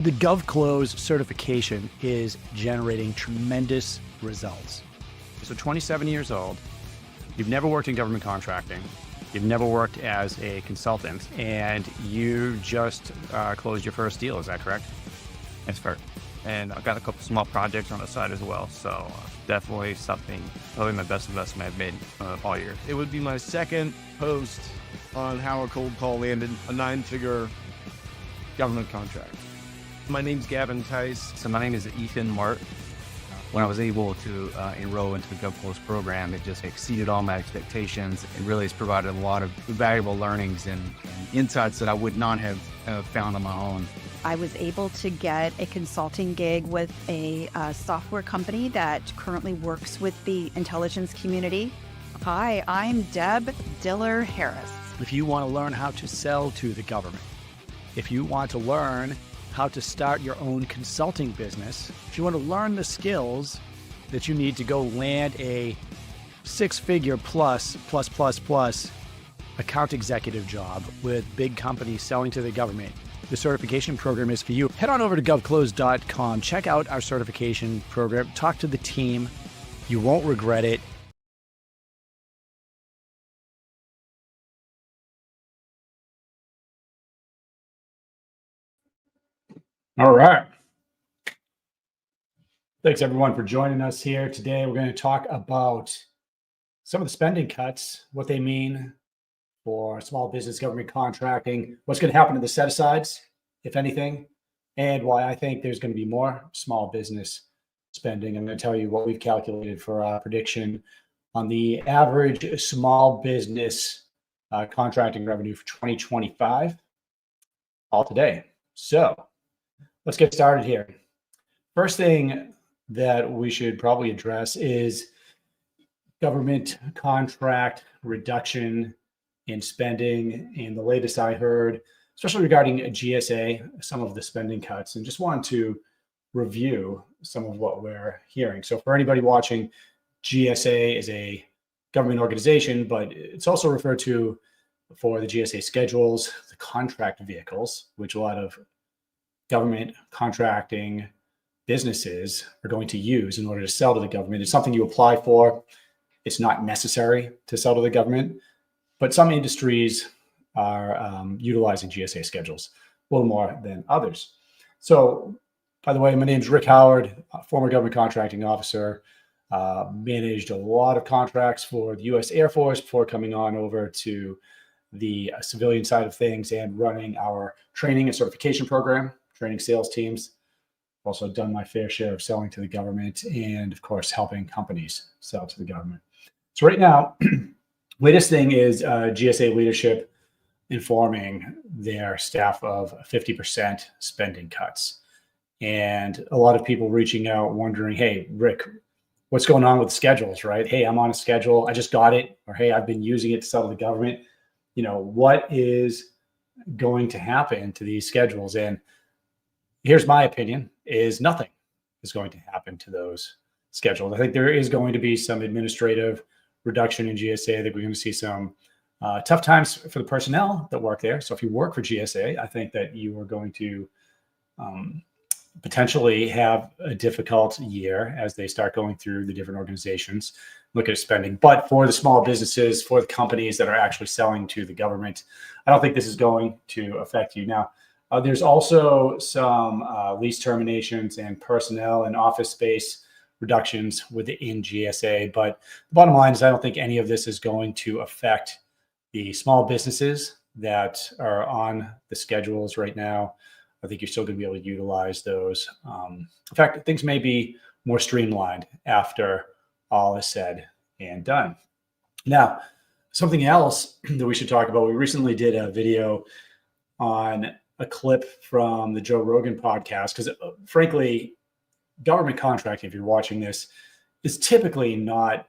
The GovClose certification is generating tremendous results. So 27 years old, you've never worked in government contracting, you've never worked as a consultant, and you just closed your first deal, is that correct? That's fair. And I've got a couple small projects on the side as well. So definitely probably my best investment I've made all year. It would be my second post on how a cold call landed a 9-figure government contract. My name's Gavin Tice. So my name is Ethan Mart. When I was able to enroll into the GovClose program, it just exceeded all my expectations. It really has provided a lot of valuable learnings and insights that I would not have found on my own. I was able to get a consulting gig with a software company that currently works with the intelligence community. Hi, I'm Deb Diller Harris. If you want to learn how to sell to the government, if you want to learn how to start your own consulting business, if you want to learn the skills that you need to go land a 6-figure plus account executive job with big companies selling to the government, the certification program is for you. Head on over to govclose.com, check out our certification program, talk to the team. You won't regret it. All right. Thanks everyone for joining us here. Today we're going to talk about some of the spending cuts, what they mean for small business government contracting, what's going to happen to the set-asides, if anything, and why I think there's going to be more small business spending. I'm going to tell you what we've calculated for our prediction on the average small business contracting revenue for 2025, all today. So let's get started here. First thing that we should probably address is government contract reduction in spending. And the latest I heard, especially regarding GSA, some of the spending cuts, and just want to review some of what we're hearing. So for anybody watching, GSA is a government organization, but it's also referred to for the GSA schedules, the contract vehicles, which a lot of government contracting businesses are going to use in order to sell to the government. It's something you apply for. It's not necessary to sell to the government, but some industries are utilizing GSA schedules a little more than others. So, by the way, my name is Rick Howard, former government contracting officer, managed a lot of contracts for the U.S. Air Force before coming on over to the civilian side of things and running our training and certification program, training sales teams. Also done my fair share of selling to the government and, of course, helping companies sell to the government. So right now, latest thing is GSA leadership informing their staff of 50% spending cuts. And a lot of people reaching out wondering, hey, Rick, what's going on with the schedules, right? Hey, I'm on a schedule. I just got it. Or, hey, I've been using it to sell to the government. You know, what is going to happen to these schedules? And here's my opinion, is nothing is going to happen to those schedules. I think there is going to be some administrative reduction in GSA. I think we're going to see some tough times for the personnel that work there. So if you work for GSA, I think that you are going to potentially have a difficult year as they start going through the different organizations, look at spending. But for the small businesses, for the companies that are actually selling to the government, I don't think this is going to affect you. Now, there's also some lease terminations and personnel and office space reductions within GSA. But the bottom line is I don't think any of this is going to affect the small businesses that are on the schedules right now. I think you're still going to be able to utilize those. In fact, things may be more streamlined after all is said and done. Now, something else that we should talk about, we recently did a video on a clip from the Joe Rogan podcast, because frankly, government contracting, if you're watching this, is typically not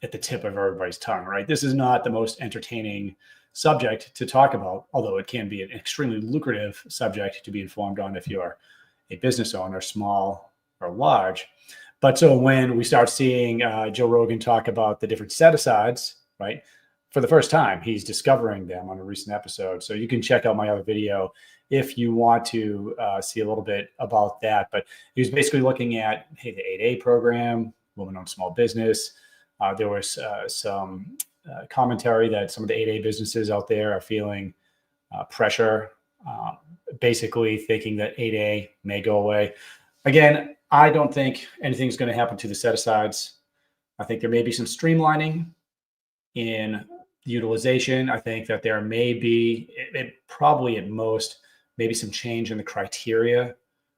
at the tip of everybody's tongue, right? This is not the most entertaining subject to talk about, although it can be an extremely lucrative subject to be informed on if you're a business owner, small or large. But so when we start seeing Joe Rogan talk about the different set-asides, right? For the first time, he's discovering them on a recent episode. So you can check out my other video if you want to see a little bit about that. But he was basically looking at, hey, the 8A program, women-owned small business. There was some commentary that some of the 8A businesses out there are feeling pressure, basically thinking that 8A may go away. Again, I don't think anything's going to happen to the set-asides. I think there may be some streamlining in utilization. I think that there may be, probably at most, maybe some change in the criteria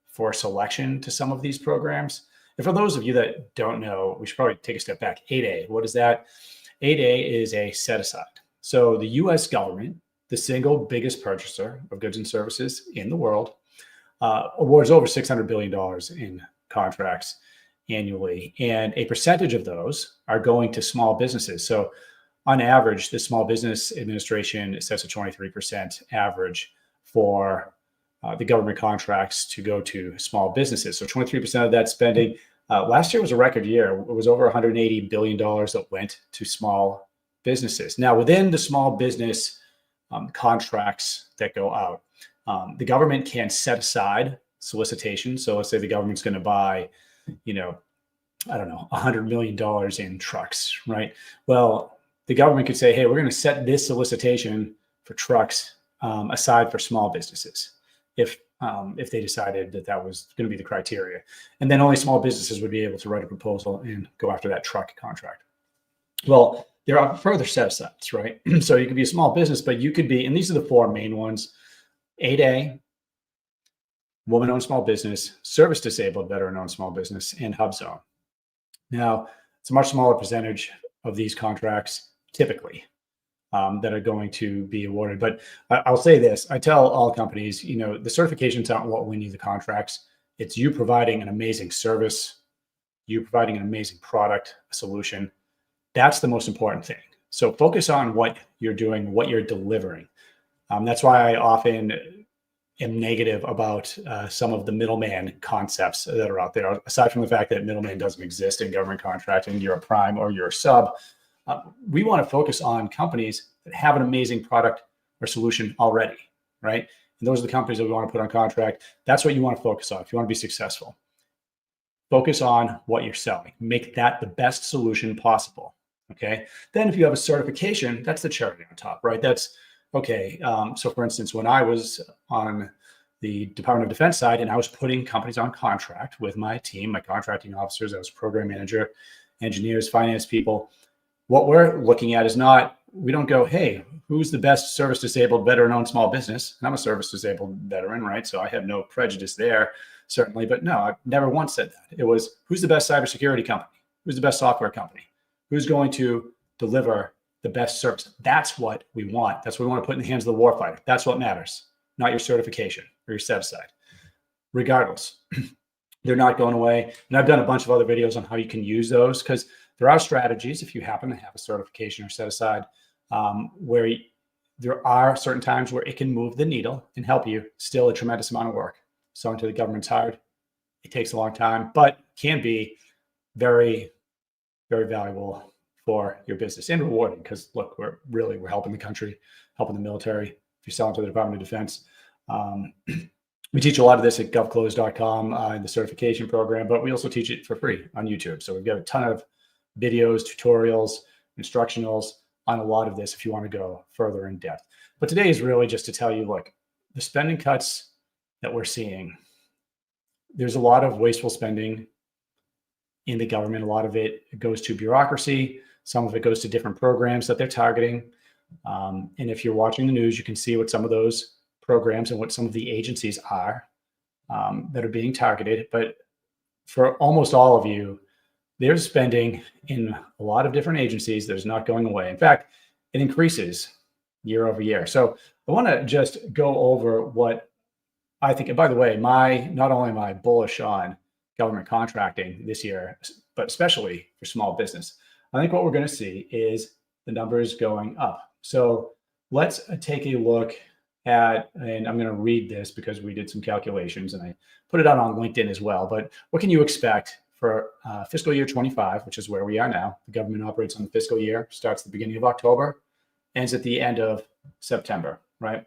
for selection to some of these programs. And for those of you that don't know, we should probably take a step back. 8A, what is that? 8A is a set-aside. So the U.S. government, the single biggest purchaser of goods and services in the world, awards over $600 billion in contracts annually. And a percentage of those are going to small businesses. So on average, the Small Business Administration sets a 23% average for the government contracts to go to small businesses. So 23% of that spending. Last year was a record year. It was over $180 billion that went to small businesses. Now, within the small business contracts that go out, the government can set aside solicitations. So let's say the government's going to buy, I don't know, $100 million in trucks, right? Well, the government could say, hey, we're going to set this solicitation for trucks aside for small businesses, if they decided that that was going to be the criteria. And then only small businesses would be able to write a proposal and go after that truck contract. Well, there are further set-asides, right? So you could be a small business, but you could be, and these are the four main ones: 8A, woman-owned small business, service-disabled veteran-owned small business, and HubZone. Now, it's a much smaller percentage of these contracts typically that are going to be awarded. But I'll say this, I tell all companies, the certifications aren't what win you the contracts. It's you providing an amazing service, you providing an amazing product, a solution. That's the most important thing. So focus on what you're doing, what you're delivering. That's why I often am negative about some of the middleman concepts that are out there. Aside from the fact that middleman doesn't exist in government contracting, you're a prime or you're a sub. We want to focus on companies that have an amazing product or solution already, right? And those are the companies that we want to put on contract. That's what you want to focus on if you want to be successful. Focus on what you're selling. Make that the best solution possible, okay? Then if you have a certification, that's the cherry on top, right? That's okay. So for instance, when I was on the Department of Defense side and I was putting companies on contract with my team, my contracting officers, I was program manager, engineers, finance people. What we're looking at is not, we don't go, hey, who's the best service disabled veteran-owned small business? And I'm a service disabled veteran, right? So I have no prejudice there, certainly. But no, I've never once said that. It was, who's the best cybersecurity company? Who's the best software company? Who's going to deliver the best service? That's what we want. That's what we want to put in the hands of the warfighter. That's what matters, not your certification or your set aside. Regardless, they're not going away. And I've done a bunch of other videos on how you can use those, because there are strategies, if you happen to have a certification or set aside, where there are certain times where it can move the needle and help you. Still a tremendous amount of work. So until the government's hired, it takes a long time, but can be very, very valuable for your business and rewarding, because look, we're helping the country, helping the military. If you're selling to the Department of Defense, we teach a lot of this at GovClose.com in the certification program, but we also teach it for free on YouTube. So we've got a ton of videos, tutorials, instructionals on a lot of this if you want to go further in depth. But today is really just to tell you, look, the spending cuts that we're seeing, there's a lot of wasteful spending in the government. A lot of it goes to bureaucracy. Some of it goes to different programs that they're targeting. And if you're watching the news, you can see what some of those programs and what some of the agencies are that are being targeted. But for almost all of you, there's spending in a lot of different agencies that is not going away. In fact, it increases year over year. So I want to just go over what I think. And by the way, not only am I bullish on government contracting this year, but especially for small business, I think what we're going to see is the numbers going up. So let's take a look at, and I'm going to read this because we did some calculations and I put it out on LinkedIn as well. But what can you expect for fiscal year 25, which is where we are now? The government operates on the fiscal year, starts at the beginning of October, ends at the end of September, right?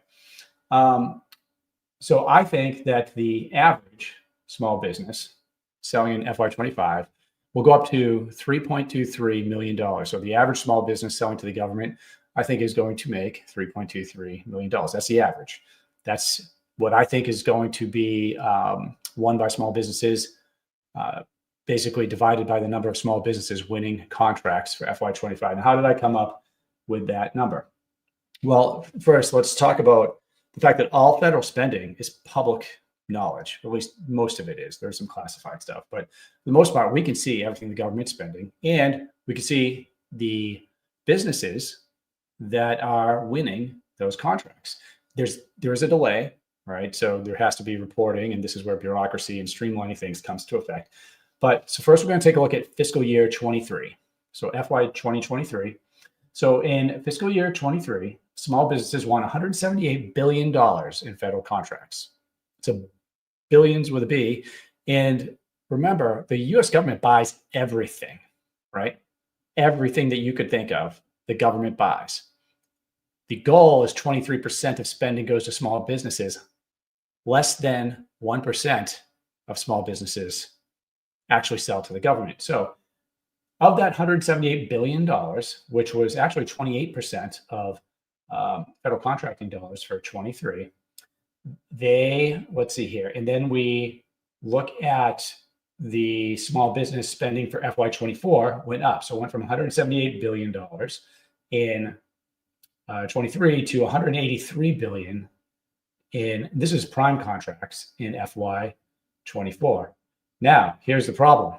So I think that the average small business selling in FY25 will go up to $3.23 million. So the average small business selling to the government, I think, is going to make $3.23 million. That's the average. That's what I think is going to be won by small businesses, basically divided by the number of small businesses winning contracts for FY25. Now, how did I come up with that number? Well, first, let's talk about the fact that all federal spending is public knowledge. At least most of it is. There's some classified stuff, but for the most part, we can see everything the government's spending, and we can see the businesses that are winning those contracts. There is a delay, right? So there has to be reporting, and this is where bureaucracy and streamlining things comes to effect. But so first, we're going to take a look at fiscal year 23. So FY 2023. So in fiscal year 23, small businesses won $178 billion in federal contracts. So billions with a B. And remember, the US government buys everything, right? Everything that you could think of, the government buys. The goal is 23% of spending goes to small businesses. Less than 1% of small businesses actually sell to the government. So of that $178 billion, which was actually 28% of federal contracting dollars for 23, let's see here. And then we look at the small business spending for FY24 went up. So it went from $178 billion in 23 to $183 billion this is prime contracts in FY24. Now, here's the problem.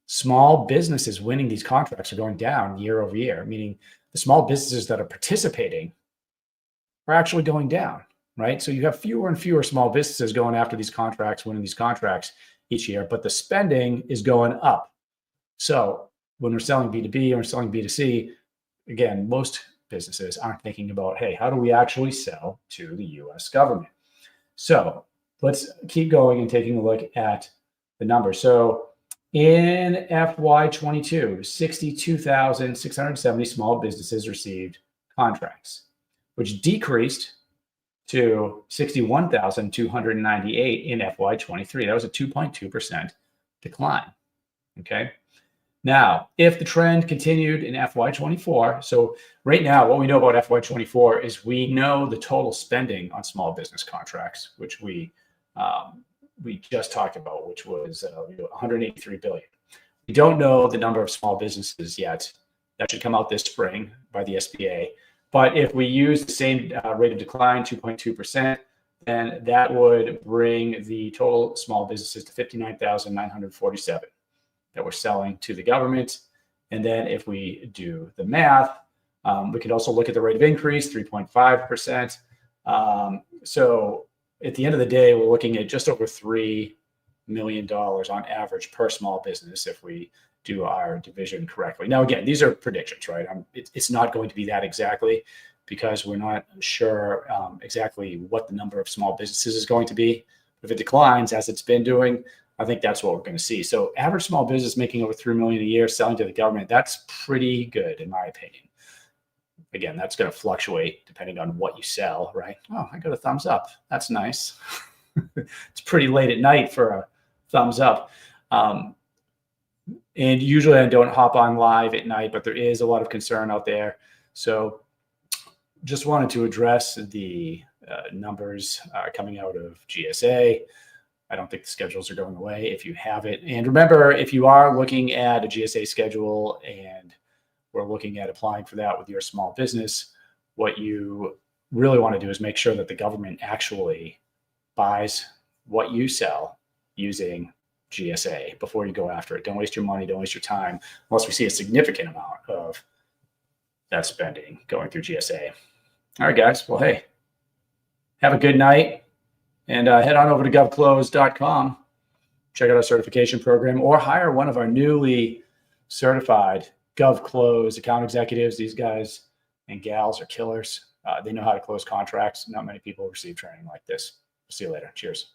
Small businesses winning these contracts are going down year over year, meaning the small businesses that are participating are actually going down, right? So you have fewer and fewer small businesses going after these contracts, winning these contracts each year, but the spending is going up. So when we're selling B2B or selling B2C, again, most businesses aren't thinking about, hey, how do we actually sell to the US government? So let's keep going and taking a look at the numbers. So in FY22, 62,670 small businesses received contracts, which decreased to 61,298 in FY23. That was a 2.2% decline. Okay. Now, if the trend continued in FY24, so right now, what we know about FY24 is we know the total spending on small business contracts, which we just talked about, which was $183 billion. We don't know the number of small businesses yet. That should come out this spring by the SBA. But if we use the same rate of decline, 2.2%, then that would bring the total small businesses to 59,947 that we're selling to the government. And then if we do the math, we could also look at the rate of increase, 3.5%. So at the end of the day, we're looking at just over $3 million on average per small business if we do our division correctly. Now, again, these are predictions, right? It's not going to be that exactly because we're not sure exactly what the number of small businesses is going to be. If it declines as it's been doing, I think that's what we're going to see. So average small business making over $3 million a year selling to the government, that's pretty good in my opinion. Again, that's going to fluctuate depending on what you sell, right? Oh, I got a thumbs up. That's nice. It's pretty late at night for a thumbs up. And usually I don't hop on live at night, but there is a lot of concern out there. So just wanted to address the numbers coming out of GSA. I don't think the schedules are going away if you have it. And remember, if you are looking at a GSA schedule and we're looking at applying for that with your small business, what you really want to do is make sure that the government actually buys what you sell using GSA before you go after it. Don't waste your money, don't waste your time, unless we see a significant amount of that spending going through GSA. All right, guys. Well, hey, have a good night. And head on over to govclose.com, check out our certification program, or hire one of our newly certified GovClose account executives. These guys and gals are killers. They know how to close contracts. Not many people receive training like this. See you later. Cheers.